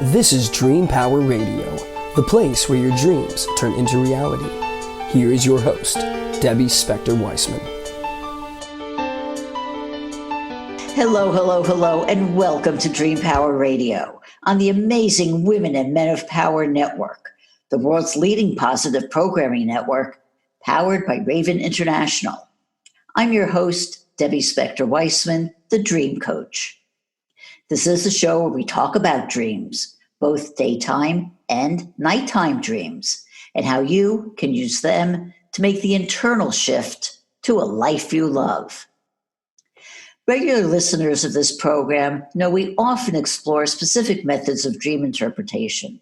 This is Dream Power Radio, the place where your dreams turn into reality. Here is your host, Debbie Spector-Weissman. Hello, and welcome to Dream Power Radio on the amazing Women and Men of Power Network, the world's leading positive programming network, powered by Raven International. I'm your host, Debbie Spector-Weissman, the Dream Coach. This is the show where we talk about dreams, both daytime and nighttime dreams, and how you can use them to make the internal shift to a life you love. Regular listeners of this program know we often explore specific methods of dream interpretation.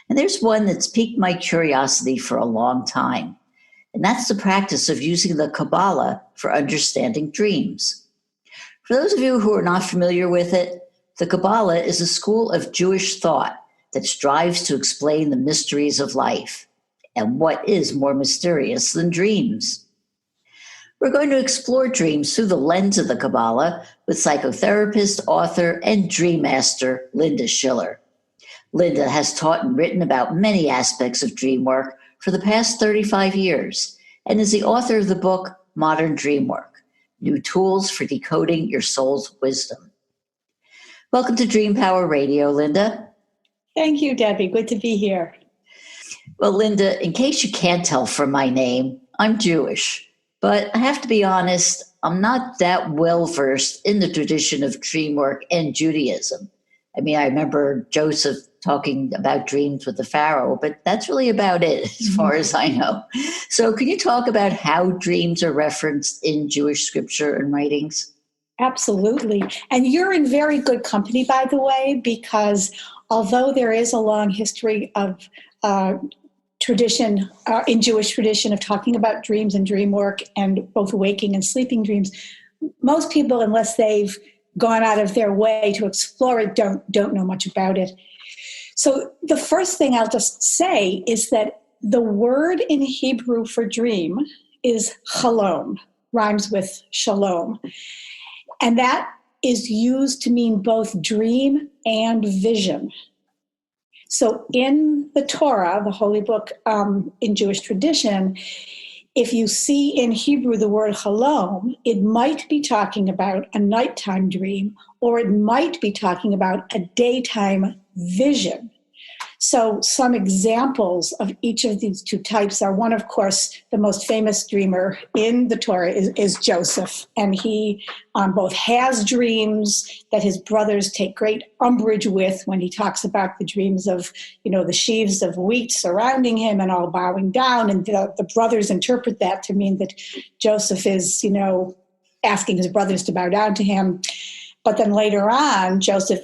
And there's one that's piqued my curiosity for a long time, and that's the practice of using the Kaballah for understanding dreams. For those of you who are not familiar with it, the Kaballah is a school of Jewish thought that strives to explain the mysteries of life. And what is more mysterious than dreams? We're going to explore dreams through the lens of the Kaballah with psychotherapist, author, and dream master Linda Schiller. Linda has taught and written about many aspects of dream work for the past 35 years and is the author of the book Modern Dream Work: New Tools for Decoding Your Soul's Wisdom. Welcome to Dream Power Radio, Linda. Thank you, Debbie. Good to be here. Well, Linda, in case you can't tell from my name, I'm Jewish. But I have to be honest, I'm not that well-versed in the tradition of dream work and Judaism. I mean, I remember Joseph talking about dreams with the Pharaoh, but that's really about it as far as I know. So can you talk about how dreams are referenced in Jewish scripture and writings? Absolutely. And you're in very good company, by the way, because although there is a long history of tradition, in Jewish tradition, of talking about dreams and dream work and both waking and sleeping dreams, most people, unless they've gone out of their way to explore it, don't know much about it. So the first thing I'll just say is that the word in Hebrew for dream is chalom, rhymes with shalom. And that is used to mean both dream and vision. So in the Torah, the holy book in Jewish tradition, if you see in Hebrew the word halom, it might be talking about a nighttime dream, or it might be talking about a daytime vision. So some examples of each of these two types are, one, of course, the most famous dreamer in the Torah is Joseph. And he both has dreams that his brothers take great umbrage with when he talks about the dreams of, the sheaves of wheat surrounding him and all bowing down. And the brothers interpret that to mean that Joseph is, asking his brothers to bow down to him. But then later on, Joseph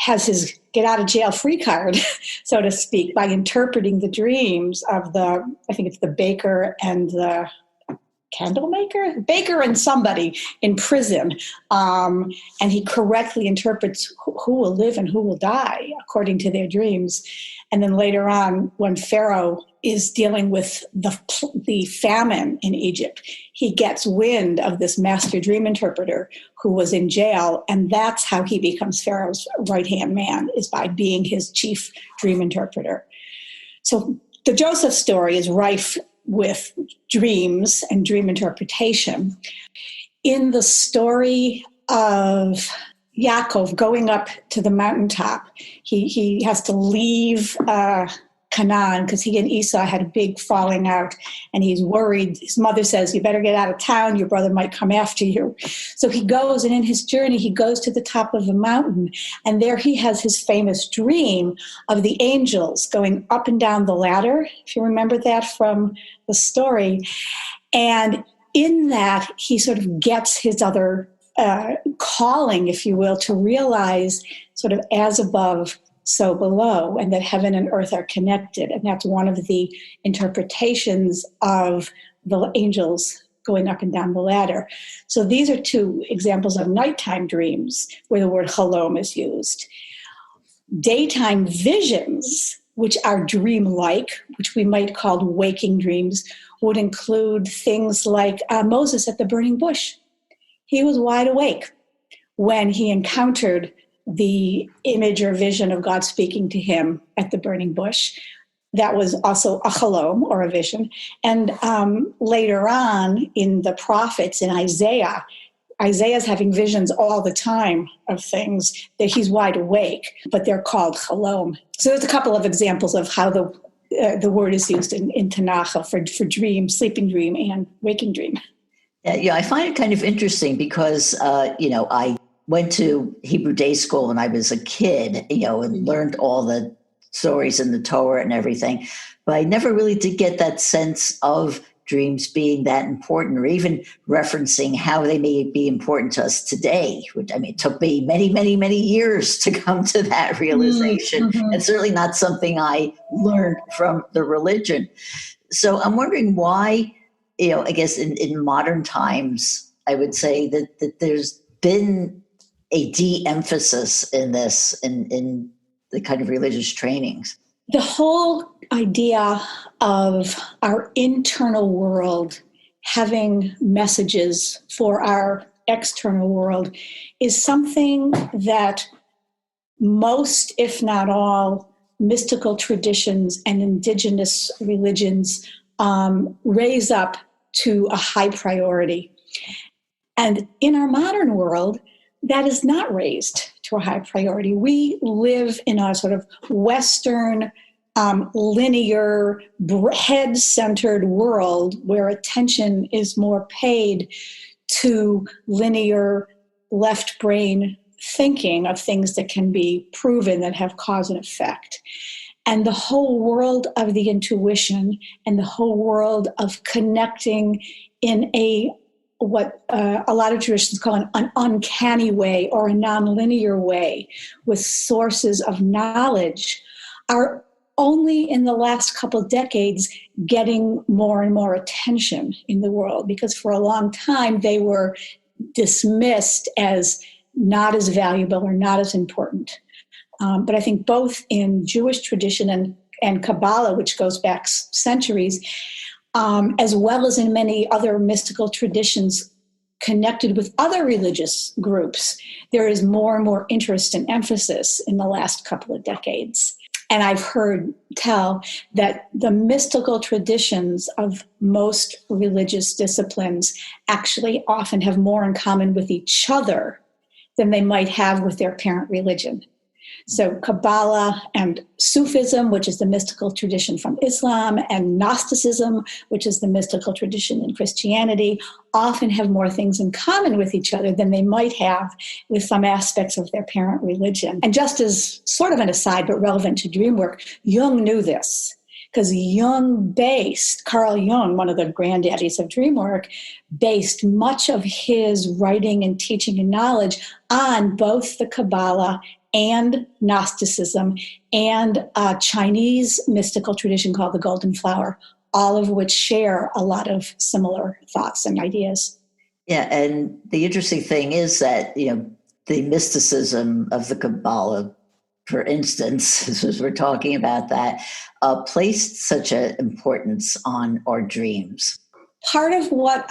has his get out of jail free card, so to speak, by interpreting the dreams of I think it's the baker and the candle maker, baker and somebody in prison. And he correctly interprets who will live and who will die according to their dreams. And then later on, when Pharaoh is dealing with the famine in Egypt, he gets wind of this master dream interpreter who was in jail, and that's how he becomes Pharaoh's right-hand man, is by being his chief dream interpreter. So the Joseph story is rife with dreams and dream interpretation. In the story of Yaakov going up to the mountaintop, he has to leave Canaan because he and Esau had a big falling out, and he's worried. His mother says, "You better get out of town. Your brother might come after you." So he goes, and in his journey, he goes to the top of the mountain, and there he has his famous dream of the angels going up and down the ladder, if you remember that from the story. And in that, he sort of gets his other calling, if you will, to realize sort of as above, so below, and that heaven and earth are connected. And that's one of the interpretations of the angels going up and down the ladder. So these are two examples of nighttime dreams where the word halom is used. Daytime visions, which are dream-like, which we might call waking dreams, would include things like Moses at the burning bush. He was wide awake when he encountered the image or vision of God speaking to him at the burning bush. That was also a chalom, or a vision. And later on in the prophets, in Isaiah's having visions all the time of things that he's wide awake, but they're called chalom. So there's a couple of examples of how the word is used in Tanakh for dream, sleeping dream, and waking dream. Yeah, I find it kind of interesting because, I went to Hebrew day school when I was a kid, and learned all the stories in the Torah and everything. But I never really did get that sense of dreams being that important, or even referencing how they may be important to us today. It took me many, many, many years to come to that realization. Mm-hmm. And certainly not something I learned from the religion. So I'm wondering why, I guess in modern times, I would say that there's been a de-emphasis in this, in the kind of religious trainings. The whole idea of our internal world having messages for our external world is something that most, if not all, mystical traditions and indigenous religions raise up to a high priority. And in our modern world, that is not raised to a high priority. We live in a sort of Western, linear, head-centered world where attention is more paid to linear left brain thinking of things that can be proven, that have cause and effect. And the whole world of the intuition and the whole world of connecting in what a lot of traditions call an uncanny way, or a nonlinear way, with sources of knowledge, are only in the last couple of decades getting more and more attention in the world, because for a long time they were dismissed as not as valuable or not as important. But I think both in Jewish tradition and Kaballah, which goes back centuries, as well as in many other mystical traditions connected with other religious groups, there is more and more interest and emphasis in the last couple of decades. And I've heard tell that the mystical traditions of most religious disciplines actually often have more in common with each other than they might have with their parent religion. So Kaballah and Sufism, which is the mystical tradition from Islam, and Gnosticism, which is the mystical tradition in Christianity, often have more things in common with each other than they might have with some aspects of their parent religion. And just as sort of an aside, but relevant to dream work, Jung knew this, because Carl Jung, one of the granddaddies of dream work, based much of his writing and teaching and knowledge on both the Kaballah and Gnosticism and a Chinese mystical tradition called the Golden Flower, all of which share a lot of similar thoughts and ideas. Yeah, and the interesting thing is that, the mysticism of the Kabbalah, for instance, as we're talking about that, placed such an importance on our dreams. Part of what,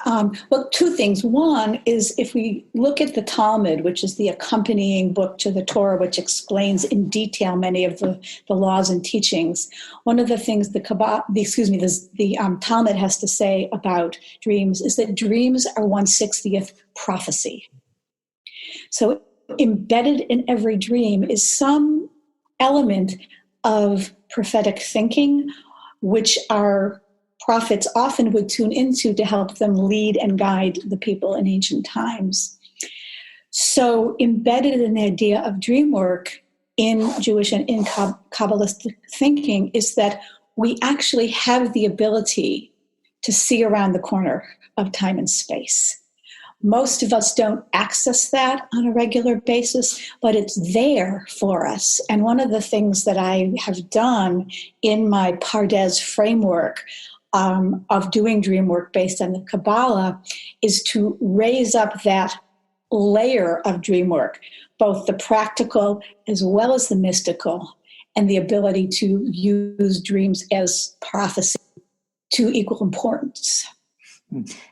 two things. One is if we look at the Talmud, which is the accompanying book to the Torah, which explains in detail many of the laws and teachings, one of the things the Talmud has to say about dreams is that dreams are 1/60th prophecy. So embedded in every dream is some element of prophetic thinking, which our prophets often would tune into to help them lead and guide the people in ancient times. So embedded in the idea of dream work in Jewish and in Kabbalistic thinking is that we actually have the ability to see around the corner of time and space. Most of us don't access that on a regular basis, but it's there for us. And one of the things that I have done in my Pardes framework of doing dream work based on the Kaballah is to raise up that layer of dream work, both the practical as well as the mystical, and the ability to use dreams as prophecy to equal importance.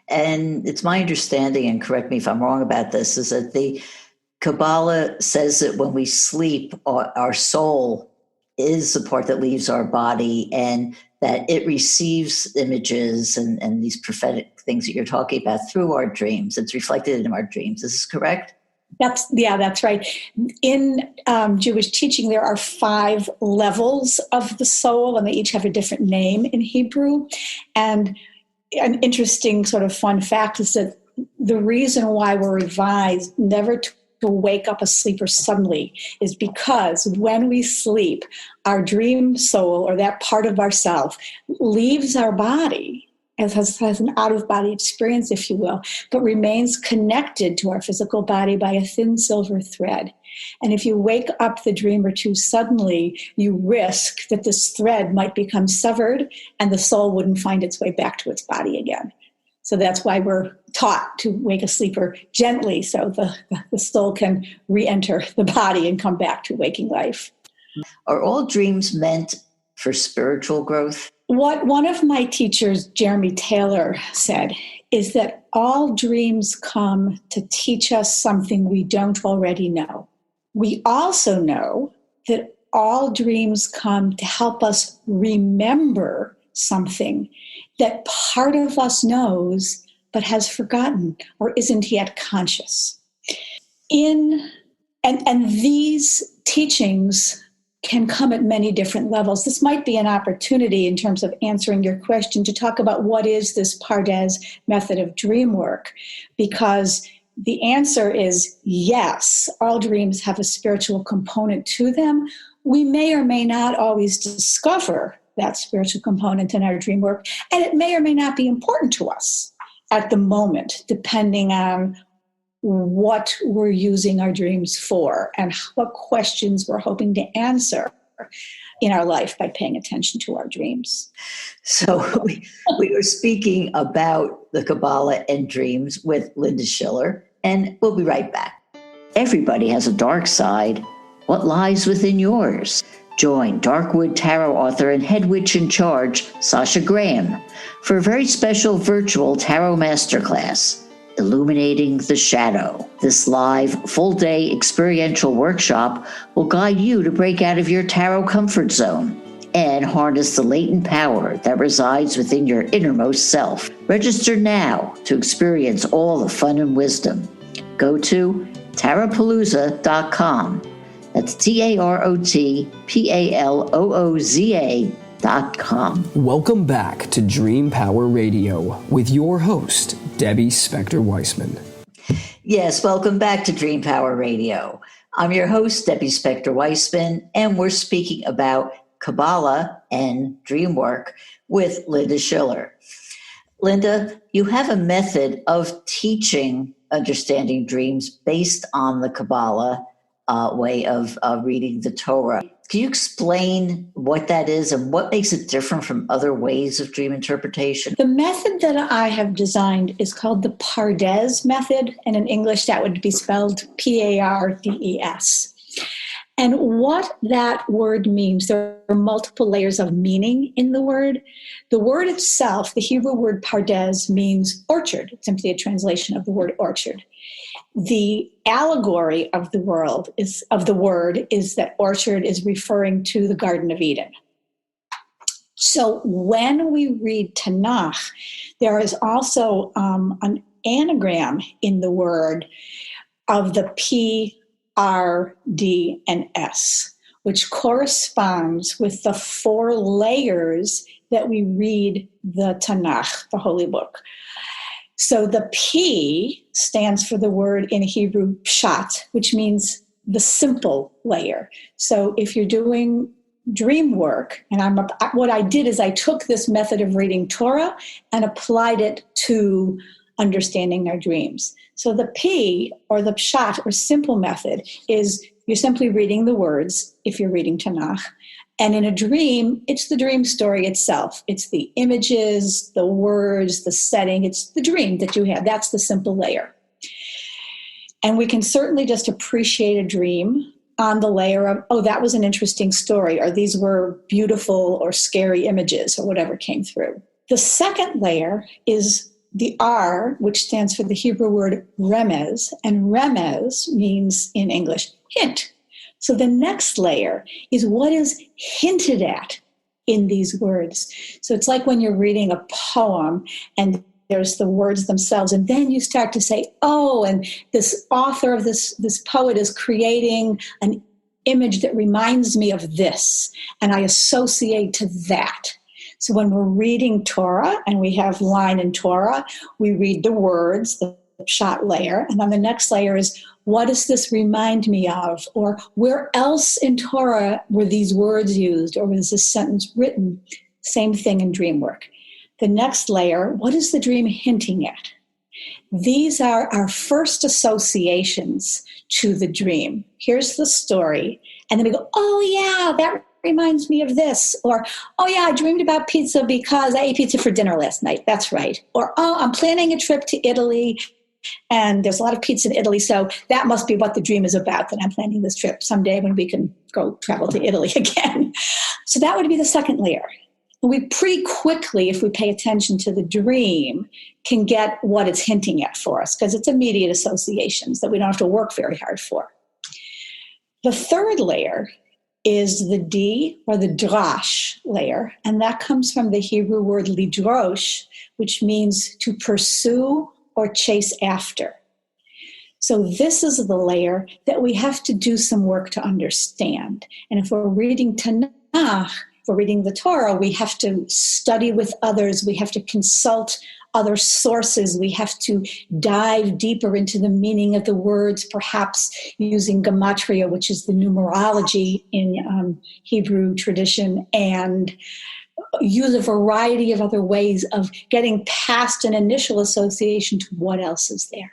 And it's my understanding, and correct me if I'm wrong about this, is that the Kaballah says that when we sleep, our soul is the part that leaves our body, and that it receives images and these prophetic things that you're talking about through our dreams. It's reflected in our dreams. Is this correct? That's right. In Jewish teaching, there are 5 levels of the soul, and they each have a different name in Hebrew. And an interesting sort of fun fact is that the reason why we're advised never to wake up a sleeper suddenly is because when we sleep, our dream soul, or that part of ourself, leaves our body, has an out-of-body experience, if you will, but remains connected to our physical body by a thin silver thread. And if you wake up the dreamer too suddenly, you risk that this thread might become severed and the soul wouldn't find its way back to its body again. So that's why we're taught to wake a sleeper gently so the soul can re-enter the body and come back to waking life. Are all dreams meant for spiritual growth? What one of my teachers, Jeremy Taylor, said is that all dreams come to teach us something we don't already know. We also know that all dreams come to help us remember something that part of us knows but has forgotten or isn't yet conscious. And these teachings can come at many different levels. This might be an opportunity in terms of answering your question to talk about what is this Pardes method of dream work, because the answer is yes, all dreams have a spiritual component to them. We may or may not always discover that spiritual component in our dream work, and it may or may not be important to us at the moment, depending on what we're using our dreams for and what questions we're hoping to answer in our life by paying attention to our dreams. So we were speaking about the Kaballah and dreams with Linda Schiller, and we'll be right back. Everybody has a dark side. What lies within yours? Join Darkwood Tarot author and head witch in charge, Sasha Graham, for a very special virtual tarot masterclass, Illuminating the Shadow. This live, full-day experiential workshop will guide you to break out of your tarot comfort zone and harness the latent power that resides within your innermost self. Register now to experience all the fun and wisdom. Go to tarotpalooza.com. That's TAROTPALOOZA.com. Welcome back to Dream Power Radio with your host, Debbie Spector-Weissman. Yes, welcome back to Dream Power Radio. I'm your host, Debbie Spector-Weissman, and we're speaking about Kaballah and dream work with Linda Schiller. Linda, you have a method of teaching understanding dreams based on the Kaballah way of reading the Torah. Can you explain what that is and what makes it different from other ways of dream interpretation? The method that I have designed is called the Pardes method, and in English that would be spelled Pardes. And what that word means, there are multiple layers of meaning in the word. The word itself, the Hebrew word Pardes, means orchard. It's simply a translation of the word orchard. The allegory of the word is that orchard is referring to the Garden of Eden. So when we read Tanakh, there is also an anagram in the word of the P, R, D, and S, which corresponds with the 4 layers that we read the Tanakh, the Holy Book. So the P stands for the word in Hebrew pshat, which means the simple layer. So if you're doing dream work, and what I did is I took this method of reading Torah and applied it to understanding our dreams. So the P, or the pshat, or simple method, is you're simply reading the words if you're reading Tanakh. And in a dream, it's the dream story itself. It's the images, the words, the setting. It's the dream that you have. That's the simple layer. And we can certainly just appreciate a dream on the layer of, oh, that was an interesting story, or these were beautiful or scary images, or whatever came through. The second layer is the R, which stands for the Hebrew word remez, and remez means in English hint. So the next layer is what is hinted at in these words. So it's like when you're reading a poem and there's the words themselves, and then you start to say, oh, and this author of this poet is creating an image that reminds me of this, and I associate to that. So when we're reading Torah, and we have line in Torah, we read the words, the shot layer, and then the next layer is, what does this remind me of? Or where else in Torah were these words used, or was this sentence written? Same thing in dream work. The next layer, what is the dream hinting at? These are our first associations to the dream. Here's the story. And then we go, oh yeah, that reminds me of this. Or, oh yeah, I dreamed about pizza because I ate pizza for dinner last night. That's right. Or, oh, I'm planning a trip to Italy and there's a lot of pizza in Italy, so that must be what the dream is about, that I'm planning this trip someday when we can go travel to Italy again. So that would be the second layer. And we pretty quickly, if we pay attention to the dream, can get what it's hinting at for us, because it's immediate associations that we don't have to work very hard for. The third layer is the D, or the drash layer, and that comes from the Hebrew word lidrosh, which means to pursue or chase after. So this is the layer that we have to do some work to understand. And if we're reading Tanakh, if we're reading the Torah, we have to study with others, we have to consult other sources, we have to dive deeper into the meaning of the words, perhaps using gematria, which is the numerology in Hebrew tradition, and use a variety of other ways of getting past an initial association to what else is there.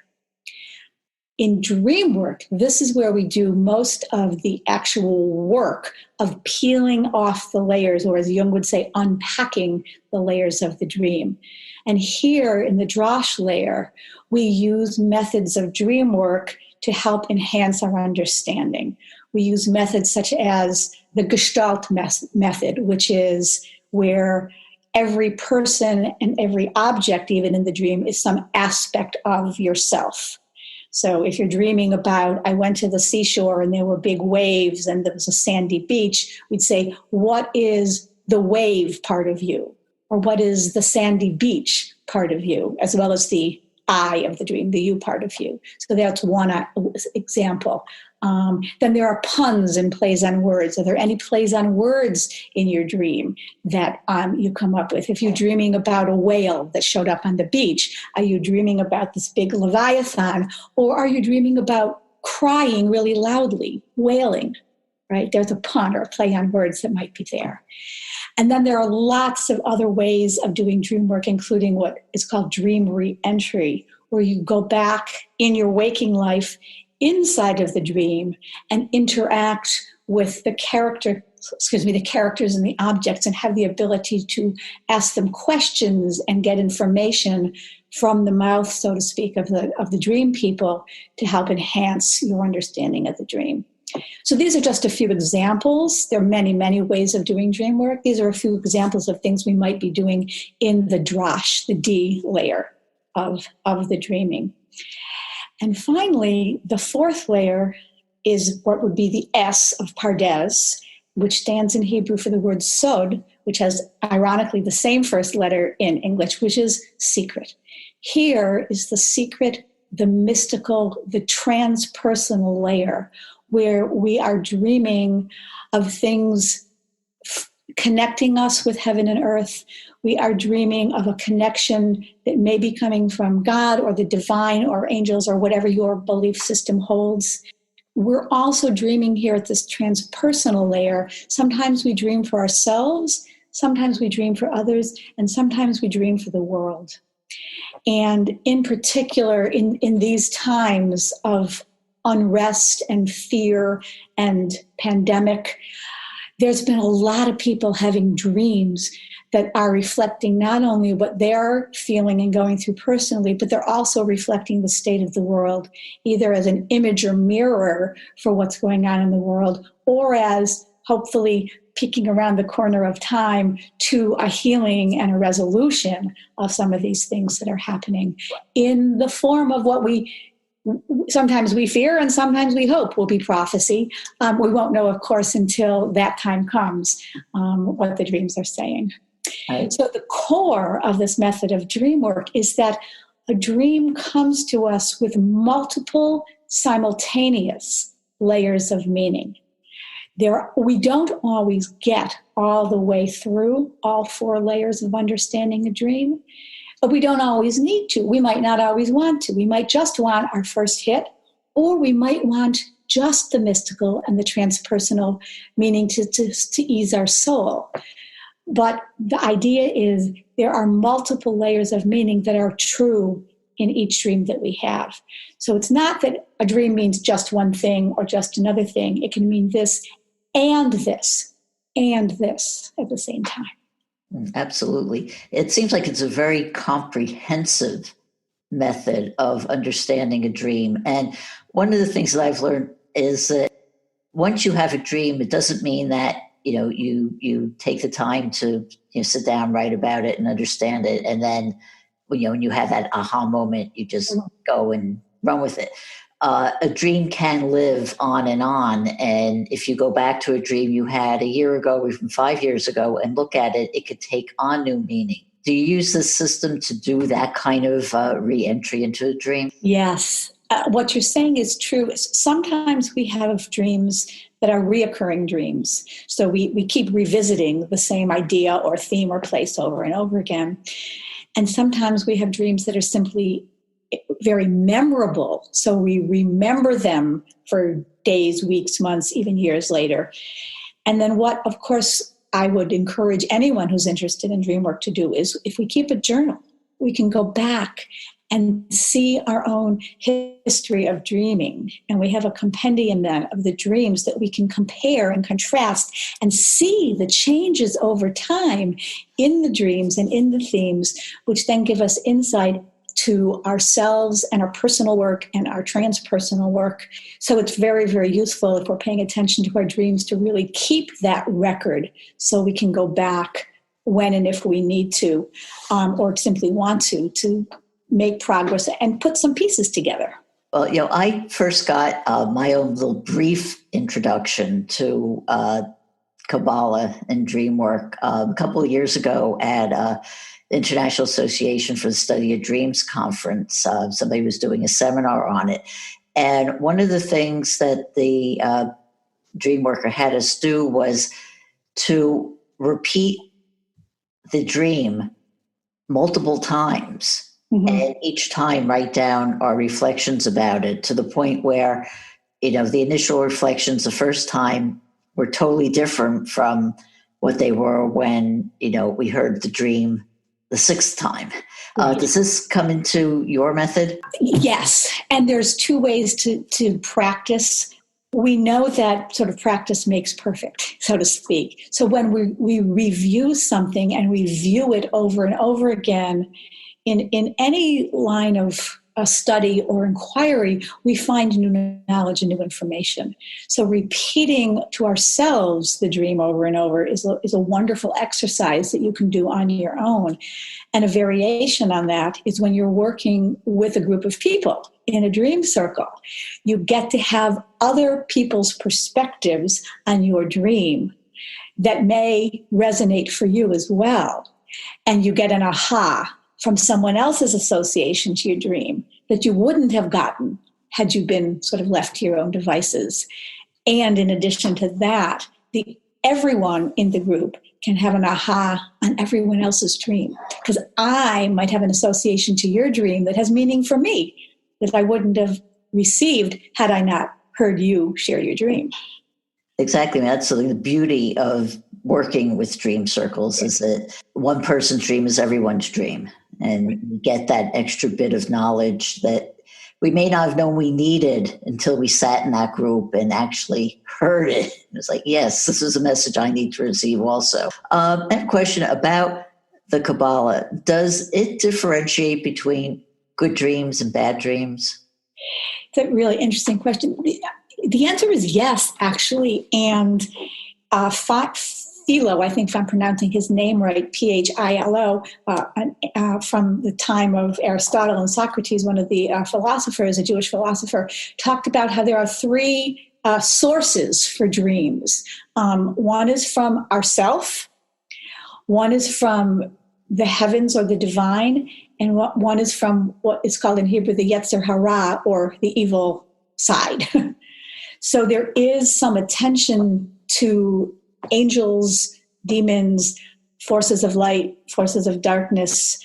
In dream work, this is where we do most of the actual work of peeling off the layers, or as Jung would say, unpacking the layers of the dream. And here in the drash layer, we use methods of dream work to help enhance our understanding. We use methods such as the Gestalt method, which is where every person and every object, even in the dream, is some aspect of yourself. So if you're dreaming about, I went to the seashore and there were big waves and there was a sandy beach, we'd say, what is the wave part of you? Or what is the sandy beach part of you, as well as the I of the dream, the you part of you. So that's one example. Then there are puns and plays on words. Are there any plays on words in your dream that you come up with? If you're dreaming about a whale that showed up on the beach, are you dreaming about this big leviathan? Or are you dreaming about crying really loudly, wailing, right? There's a pun or a play on words that might be there. And then there are lots of other ways of doing dream work, including what is called dream re-entry, where you go back in your waking life inside of the dream and interact with the characters and the objects, and have the ability to ask them questions and get information from the mouth, so to speak, of the dream people to help enhance your understanding of the dream. So these are just a few examples. There are many, many ways of doing dream work. These are a few examples of things we might be doing in the drash, the D layer of the dreaming. And finally, the fourth layer is what would be the S of Pardes, which stands in Hebrew for the word sod, which has ironically the same first letter in English, which is secret. Here is the secret, the mystical, the transpersonal layer, where we are dreaming of things connecting us with heaven and earth. We are dreaming of a connection that may be coming from God or the divine or angels or whatever your belief system holds. We're also dreaming here at this transpersonal layer. Sometimes we dream for ourselves, sometimes we dream for others, and sometimes we dream for the world. And in particular, in these times of unrest and fear and pandemic, there's been a lot of people having dreams that are reflecting not only what they're feeling and going through personally, but they're also reflecting the state of the world, either as an image or mirror for what's going on in the world, or as hopefully peeking around the corner of time to a healing and a resolution of some of these things that are happening in the form of what we sometimes we fear and sometimes we hope will be prophecy. We won't know, of course, until that time comes, what the dreams are saying. Right. So the core of this method of dream work is that a dream comes to us with multiple simultaneous layers of meaning. We don't always get all the way through all 4 layers of understanding a dream, but we don't always need to. We might not always want to. We might just want our first hit, or we might want just the mystical and the transpersonal meaning to ease our soul. But the idea is there are multiple layers of meaning that are true in each dream that we have. So it's not that a dream means just one thing or just another thing. It can mean this and this and this at the same time. Absolutely. It seems like it's a very comprehensive method of understanding a dream. And one of the things that I've learned is that once you have a dream, it doesn't mean that, you take the time to sit down, write about it and understand it. And then, when you have that aha moment, you just go and run with it. A dream can live on. And if you go back to a dream you had a year ago or even 5 years ago and look at it, it could take on new meaning. Do you use this system to do that kind of re-entry into a dream? Yes. What you're saying is true. Sometimes we have dreams that are reoccurring dreams. So we keep revisiting the same idea or theme or place over and over again. And sometimes we have dreams that are simply very memorable. So we remember them for days, weeks, months, even years later. And then what, of course, I would encourage anyone who's interested in dream work to do is if we keep a journal, we can go back and see our own history of dreaming. And we have a compendium then of the dreams that we can compare and contrast and see the changes over time in the dreams and in the themes, which then give us insight to ourselves and our personal work and our transpersonal work. So it's very, very useful if we're paying attention to our dreams to really keep that record so we can go back when and if we need to, or simply want to make progress and put some pieces together. Well, I first got my own little brief introduction to Kaballah and dream work a couple of years ago at International Association for the Study of Dreams conference. Somebody was doing a seminar on it. And one of the things that the dream worker had us do was to repeat the dream multiple times. Mm-hmm. And each time write down our reflections about it to the point where, the initial reflections the first time were totally different from what they were when, we heard the dream the 6th time. Does this come into your method? Yes. And there's 2 ways to practice. We know that sort of practice makes perfect, so to speak. So when we review something and we view it over and over again, in any line of a study or inquiry, we find new knowledge and new information. So repeating to ourselves the dream over and over is a wonderful exercise that you can do on your own. And a variation on that is when you're working with a group of people in a dream circle. You get to have other people's perspectives on your dream that may resonate for you as well. And you get an aha from someone else's association to your dream that you wouldn't have gotten had you been sort of left to your own devices. And in addition to that, everyone in the group can have an aha on everyone else's dream. Because I might have an association to your dream that has meaning for me that I wouldn't have received had I not heard you share your dream. Exactly. That's the beauty of working with dream circles, is that one person's dream is everyone's dream. And you get that extra bit of knowledge that we may not have known we needed until we sat in that group and actually heard it. It's like, yes, this is a message I need to receive also. I have a question about the Kaballah. Does it differentiate between good dreams and bad dreams? It's a really interesting question. The answer is yes, actually. And Philo, I think if I'm pronouncing his name right, Philo, from the time of Aristotle and Socrates, one of the philosophers, a Jewish philosopher, talked about how there are three sources for dreams. One is from ourself, one is from the heavens or the divine, and one is from what is called in Hebrew the Yetzer Hara, or the evil side. So there is some attention to angels, demons, forces of light, forces of darkness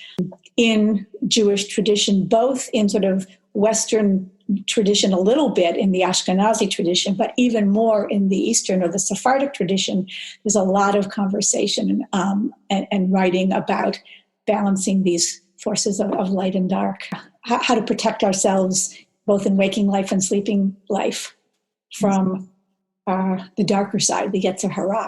in Jewish tradition, both in sort of Western tradition a little bit, in the Ashkenazi tradition, but even more in the Eastern or the Sephardic tradition. There's a lot of conversation and writing about balancing these forces of light and dark, how to protect ourselves both in waking life and sleeping life from the darker side, the Yetzer Hara.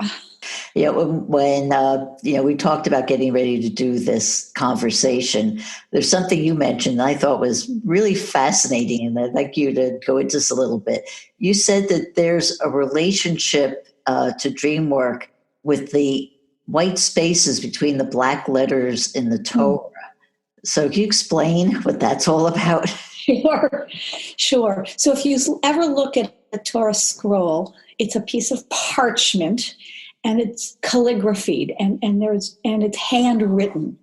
Yeah, when we talked about getting ready to do this conversation, there's something you mentioned that I thought was really fascinating, and I'd like you to go into this a little bit. You said that there's a relationship to dream work with the white spaces between the black letters in the Torah. So can you explain what that's all about? Sure. So if you ever look at a Torah scroll, it's a piece of parchment, and it's calligraphied, and it's handwritten,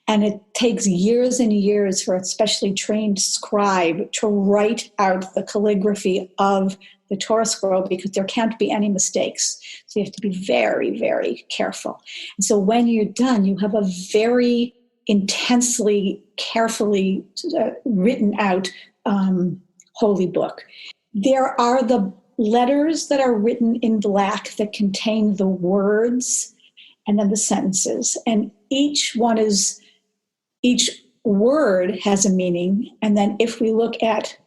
and it takes years and years for a specially trained scribe to write out the calligraphy of the Torah scroll, because there can't be any mistakes. So you have to be very, very careful. And so when you're done, you have a very intensely, carefully written out holy book. There are the letters that are written in black that contain the words and then the sentences. And each word has a meaning. And then if we look at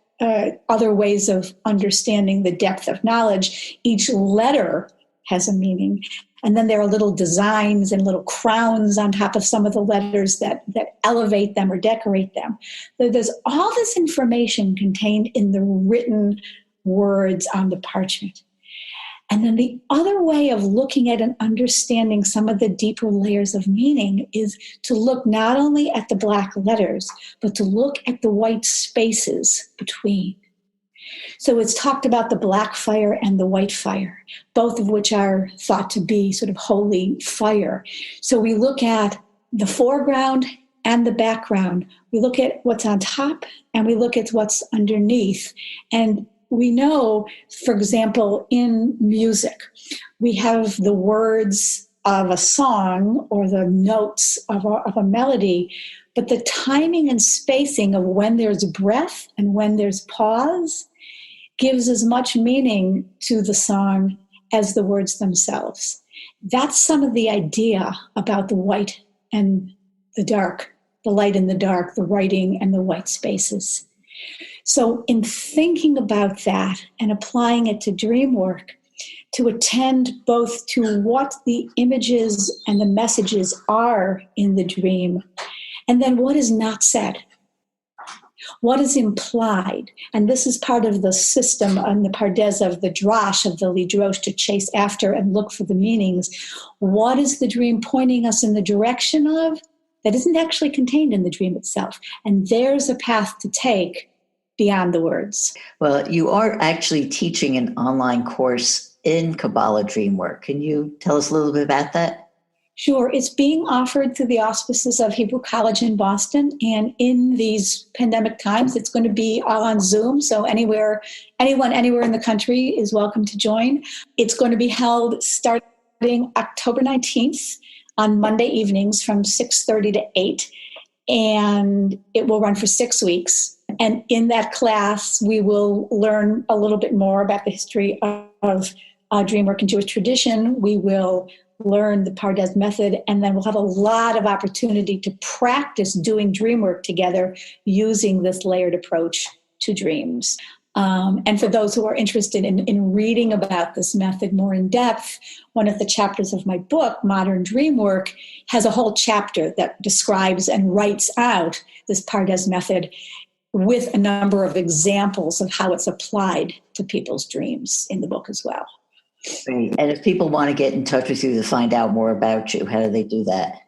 other ways of understanding the depth of knowledge, each letter has a meaning. And then there are little designs and little crowns on top of some of the letters that elevate them or decorate them. There's all this information contained in the written words on the parchment. And then the other way of looking at and understanding some of the deeper layers of meaning is to look not only at the black letters, but to look at the white spaces between. So it's talked about the black fire and the white fire, both of which are thought to be sort of holy fire. So we look at the foreground and the background. We look at what's on top and we look at what's underneath. And we know, for example, in music, we have the words of a song or the notes of a melody, but the timing and spacing of when there's breath and when there's pause gives as much meaning to the song as the words themselves. That's some of the idea about the white and the dark, the light and the dark, the writing and the white spaces. So in thinking about that and applying it to dream work, to attend both to what the images and the messages are in the dream, and then what is not said. What is implied? And this is part of the system on the Pardes of the Drash, of the Lidrosh, to chase after and look for the meanings. What is the dream pointing us in the direction of that isn't actually contained in the dream itself? And there's a path to take beyond the words. Well, you are actually teaching an online course in Kaballah dream work. Can you tell us a little bit about that? Sure. It's being offered through the auspices of Hebrew College in Boston. And in these pandemic times, it's going to be all on Zoom. So anyone anywhere in the country is welcome to join. It's going to be held starting October 19th on Monday evenings from 6:30 to 8. And it will run for 6 weeks. And in that class, we will learn a little bit more about the history of dream work and Jewish tradition. We will learn the Pardes method, and then we'll have a lot of opportunity to practice doing dream work together using this layered approach to dreams. And for those who are interested in reading about this method more in depth, one of the chapters of my book, Modern Dream Work, has a whole chapter that describes and writes out this Pardes method with a number of examples of how it's applied to people's dreams in the book as well. Great. And if people want to get in touch with you to find out more about you, how do they do that?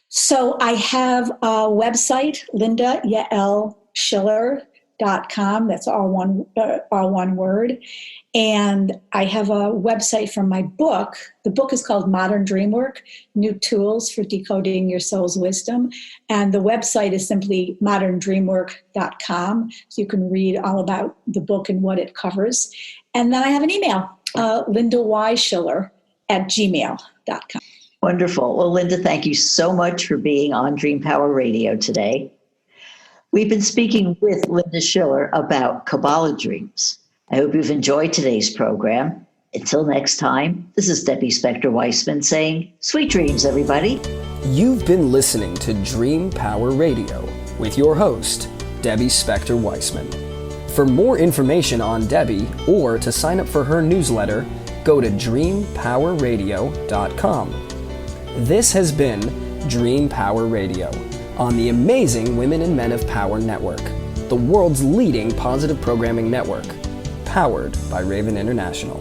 So I have a website, lindaschiller.com. That's all one word. And I have a website from my book. The book is called Modern Dream Work, New Tools for Decoding Your Soul's Wisdom. And the website is simply moderndreamwork.com. So you can read all about the book and what it covers. And then I have an email, lindaschiller@gmail.com. Wonderful. Well, Linda, thank you so much for being on Dream Power Radio today. We've been speaking with Linda Schiller about Kaballah dreams. I hope you've enjoyed today's program. Until next time, this is Debbie Spector-Weissman saying, sweet dreams, everybody. You've been listening to Dream Power Radio with your host, Debbie Spector-Weissman. For more information on Debbie or to sign up for her newsletter, go to dreampowerradio.com. This has been Dream Power Radio on the amazing Women and Men of Power Network, the world's leading positive programming network, powered by Raven International.